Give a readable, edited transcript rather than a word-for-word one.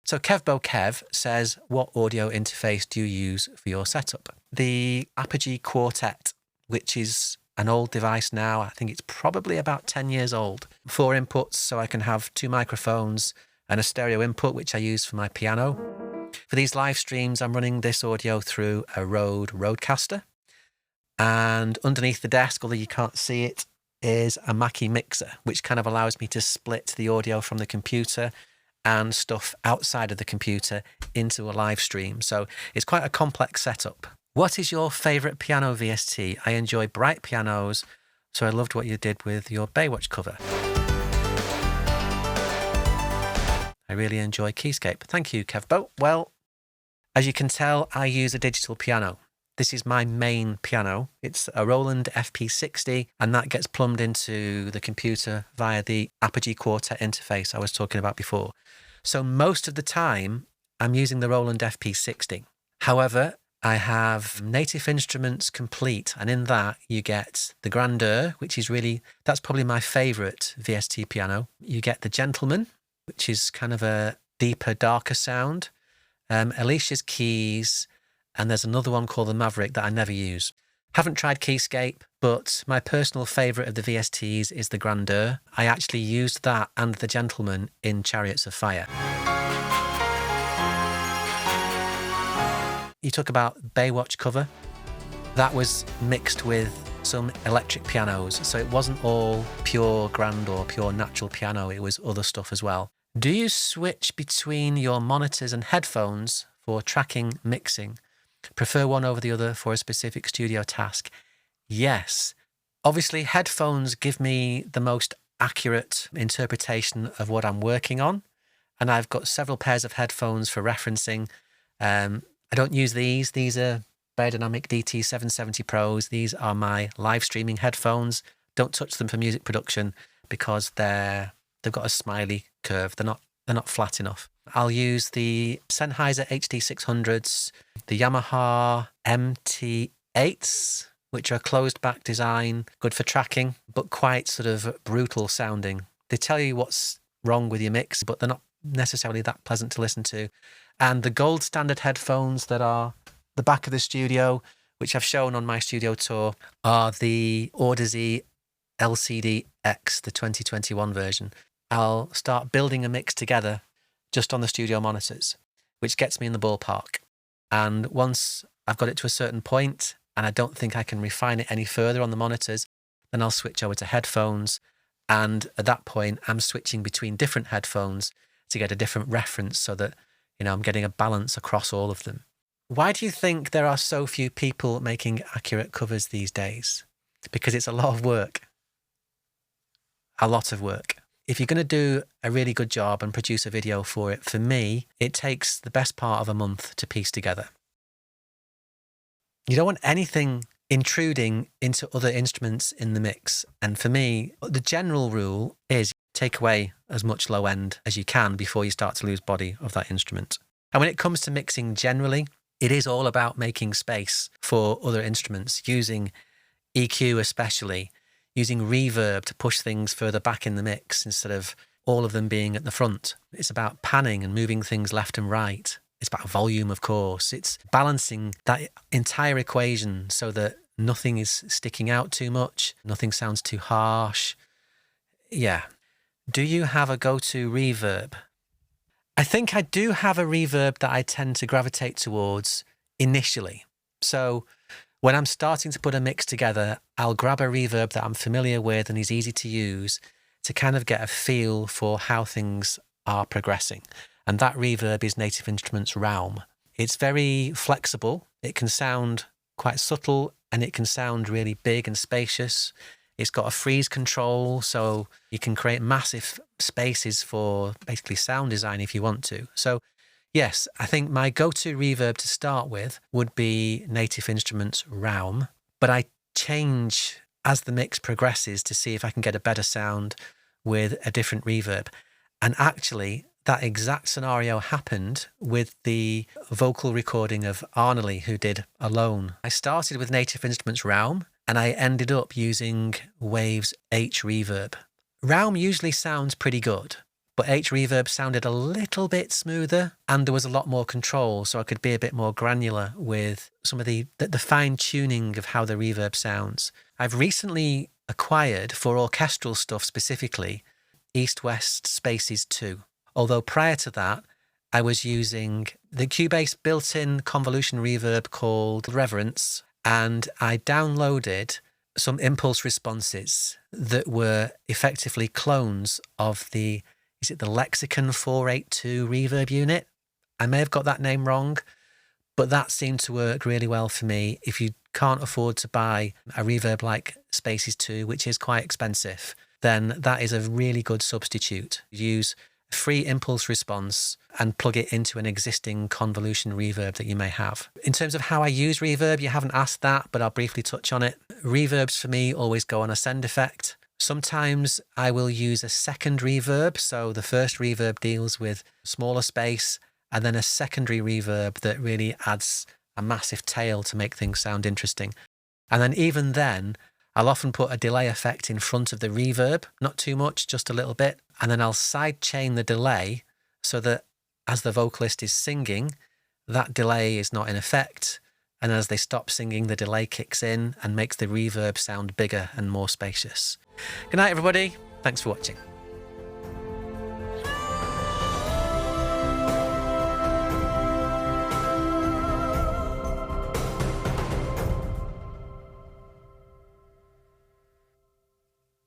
So Kevbo Kev says, what audio interface do you use for your setup? The Apogee Quartet, which is an old device now. I think it's probably about 10 years old. 4 inputs, so I can have 2 microphones and a stereo input, which I use for my piano. For these live streams, I'm running this audio through a Rode Rodecaster. And underneath the desk, although you can't see it, is a Mackie mixer, which kind of allows me to split the audio from the computer and stuff outside of the computer into a live stream. So it's quite a complex setup. What is your favourite piano VST? I enjoy bright pianos, so I loved what you did with your Baywatch cover. I really enjoy Keyscape. Thank you, Kevbo. Well, as you can tell, I use a digital piano. This is my main piano. It's a Roland FP60, and that gets plumbed into the computer via the Apogee Quartet interface I was talking about before. So most of the time, I'm using the Roland FP60. However, I have Native Instruments Complete, and in that you get the Grandeur, which is that's probably my favourite VST piano. You get the Gentleman, which is kind of a deeper, darker sound. Alicia's Keys, and there's another one called the Maverick that I never use. Haven't tried Keyscape, but my personal favourite of the VSTs is the Grandeur. I actually used that and the Gentleman in Chariots of Fire. You talk about Baywatch cover. That was mixed with some electric pianos, so it wasn't all pure grand or pure natural piano, it was other stuff as well. Do you switch between your monitors and headphones for tracking mixing? Prefer one over the other for a specific studio task? Yes. Obviously, headphones give me the most accurate interpretation of what I'm working on, and I've got several pairs of headphones for referencing. I don't use these. These are Biodynamic DT770 Pros. These are my live streaming headphones. Don't touch them for music production because they've got a smiley curve. They're not flat enough. I'll use the Sennheiser HD600s, the Yamaha MT8s, which are closed back design, good for tracking, but quite sort of brutal sounding. They tell you what's wrong with your mix, but they're not necessarily that pleasant to listen to. And the gold standard headphones that are the back of the studio, which I've shown on my studio tour, are the Audeze LCD X, the 2021 version. I'll start building a mix together just on the studio monitors, which gets me in the ballpark. And once I've got it to a certain point and I don't think I can refine it any further on the monitors, then I'll switch over to headphones. And at that point, I'm switching between different headphones to get a different reference so that, I'm getting a balance across all of them. Why do you think there are so few people making accurate covers these days? Because it's a lot of work. A lot of work. If you're going to do a really good job and produce a video for it, for me, it takes the best part of a month to piece together. You don't want anything intruding into other instruments in the mix. And for me, the general rule is take away as much low end as you can before you start to lose body of that instrument. And when it comes to mixing generally, it is all about making space for other instruments, using EQ especially, using reverb to push things further back in the mix instead of all of them being at the front. It's about panning and moving things left and right. It's about volume, of course. It's balancing that entire equation so that nothing is sticking out too much, nothing sounds too harsh. Yeah. Do you have a go-to reverb? I think I do have a reverb that I tend to gravitate towards initially. So when I'm starting to put a mix together, I'll grab a reverb that I'm familiar with and is easy to use to kind of get a feel for how things are progressing. And that reverb is Native Instruments Realm. It's very flexible. It can sound quite subtle and it can sound really big and spacious. It's got a freeze control, so you can create massive spaces for basically sound design if you want to. So yes, I think my go-to reverb to start with would be Native Instruments Realm, but I change as the mix progresses to see if I can get a better sound with a different reverb. And actually, that exact scenario happened with the vocal recording of Arnolly, who did Alone. I started with Native Instruments Realm, and I ended up using Waves H reverb. Realm usually sounds pretty good, but H-Reverb sounded a little bit smoother and there was a lot more control, so I could be a bit more granular with some of the fine tuning of how the reverb sounds. I've recently acquired, for orchestral stuff specifically, East-West Spaces 2. Although prior to that, I was using the Cubase built-in convolution reverb called Reverbs, and I downloaded some impulse responses that were effectively clones of the Lexicon 482 reverb unit? I may have got that name wrong, but that seemed to work really well for me. If you can't afford to buy a reverb like Spaces 2, which is quite expensive, then that is a really good substitute. Use a free impulse response and plug it into an existing convolution reverb that you may have. In terms of how I use reverb, you haven't asked that, but I'll briefly touch on it. Reverbs for me always go on a send effect. Sometimes I will use a second reverb. So the first reverb deals with smaller space, and then a secondary reverb that really adds a massive tail to make things sound interesting. And then even then, I'll often put a delay effect in front of the reverb, not too much, just a little bit. And then I'll sidechain the delay so that as the vocalist is singing, that delay is not in effect. And as they stop singing, the delay kicks in and makes the reverb sound bigger and more spacious. Good night, everybody. Thanks for watching.